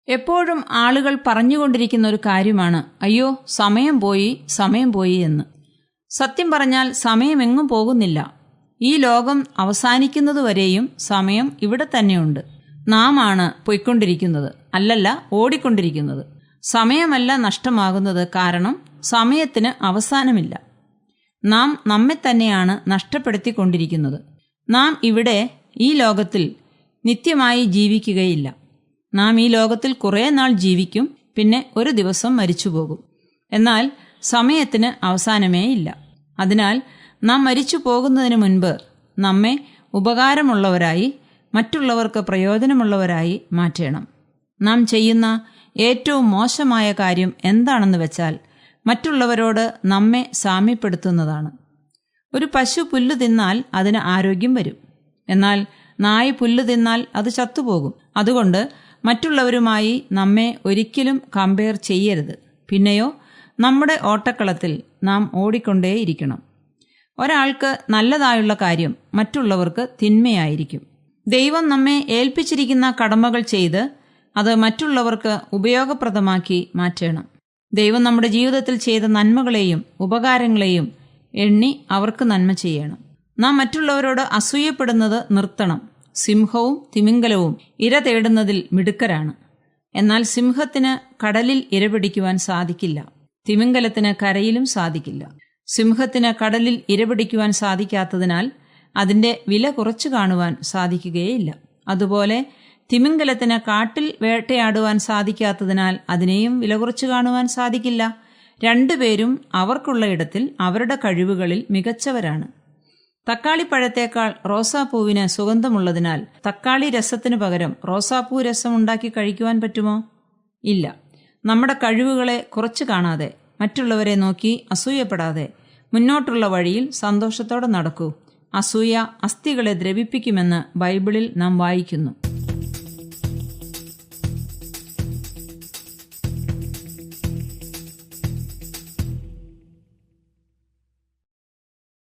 എപ്പോഴും ആളുകൾ പറഞ്ഞുകൊണ്ടിരിക്കുന്ന ഒരു കാര്യമാണ് അയ്യോ സമയം പോയി എന്ന്. സത്യം പറഞ്ഞാൽ സമയമെങ്ങും പോകുന്നില്ല. ഈ ലോകം അവസാനിക്കുന്നതുവരെയും സമയം ഇവിടെ തന്നെയുണ്ട്. നാം ആണ് പോയിക്കൊണ്ടിരിക്കുന്നത്, അല്ലല്ല ഓടിക്കൊണ്ടിരിക്കുന്നത്. സമയമല്ല നഷ്ടമാകുന്നത്, കാരണം സമയത്തിന് അവസാനമില്ല. നാം നമ്മെ തന്നെയാണ് നഷ്ടപ്പെടുത്തിക്കൊണ്ടിരിക്കുന്നത്. നാം ഇവിടെ ഈ ലോകത്തിൽ നിത്യമായി ജീവിക്കുകയില്ല. നാം ഈ ലോകത്തിൽ കുറേ നാൾ ജീവിക്കും, പിന്നെ ഒരു ദിവസം മരിച്ചുപോകും. എന്നാൽ സമയത്തിന് അവസാനമേ ഇല്ല. അതിനാൽ നാം മരിച്ചു പോകുന്നതിന് മുൻപ് നമ്മെ ഉപകാരമുള്ളവരായി, മറ്റുള്ളവർക്ക് പ്രയോജനമുള്ളവരായി മാറ്റണം. നാം ചെയ്യുന്ന ഏറ്റവും മോശമായ കാര്യം എന്താണെന്ന് വെച്ചാൽ മറ്റുള്ളവരോട് നമ്മെ സാമ്യപ്പെടുത്തുന്നതാണ്. ഒരു പശു പുല്ല് തിന്നാൽ അതിന് ആരോഗ്യം വരും. എന്നാൽ നായ പുല്ല് തിന്നാൽ അത് ചത്തുപോകും. അതുകൊണ്ട് മറ്റുള്ളവരുമായി നമ്മെ ഒരിക്കലും കമ്പയർ ചെയ്യരുത്. പിന്നെയോ നമ്മുടെ ഓട്ടക്കളത്തിൽ നാം ഓടിക്കൊണ്ടേയിരിക്കണം. ഒരാൾക്ക് നല്ലതായുള്ള കാര്യം മറ്റുള്ളവർക്ക് തിന്മയായിരിക്കും. ദൈവം നമ്മെ ഏൽപ്പിച്ചിരിക്കുന്ന കടമകൾ ചെയ്ത് അത് മറ്റുള്ളവർക്ക് ഉപയോഗപ്രദമാക്കി മാറ്റണം. ദൈവം നമ്മുടെ ജീവിതത്തിൽ ചെയ്ത നന്മകളെയും ഉപകാരങ്ങളെയും എണ്ണി അവർക്ക് നന്മ ചെയ്യണം. നാം മറ്റുള്ളവരോട് അസൂയപ്പെടുന്നത് നിർത്തണം. സിംഹവും തിമിംഗലവും ഇര തേടുന്നതിൽ മിടുക്കരാണ്. എന്നാൽ സിംഹത്തിന് കടലിൽ ഇരപിടിക്കുവാൻ സാധിക്കില്ല, തിമിംഗലത്തിന് കരയിലും സാധിക്കില്ല. സിംഹത്തിന് കടലിൽ ഇരപിടിക്കുവാൻ സാധിക്കാത്തതിനാൽ അതിൻ്റെ വില കുറച്ചു കാണുവാൻ സാധിക്കുകയില്ല. അതുപോലെ തിമിംഗലത്തിന് കാട്ടിൽ വേട്ടയാടുവാൻ സാധിക്കാത്തതിനാൽ അതിനെയും വില കുറച്ചു കാണുവാൻ സാധിക്കില്ല. രണ്ടുപേരും അവർക്കുള്ള ഇടത്തിൽ അവരുടെ കഴിവുകളിൽ മികച്ചവരാണ്. തക്കാളിപ്പഴത്തേക്കാൾ റോസാപ്പൂവിന് സുഗന്ധമുള്ളതിനാൽ തക്കാളി രസത്തിനു പകരം റോസാപ്പൂ രസം ഉണ്ടാക്കി കഴിക്കുവാൻ പറ്റുമോ? ഇല്ല. നമ്മുടെ കഴിവുകളെ കുറച്ചു കാണാതെ, മറ്റുള്ളവരെ നോക്കി അസൂയപ്പെടാതെ മുന്നോട്ടുള്ള വഴിയിൽ സന്തോഷത്തോടെ നടക്കൂ. അസൂയ അസ്ഥികളെ ദ്രവിപ്പിക്കുമെന്ന് ബൈബിളിൽ നാം വായിക്കുന്നു.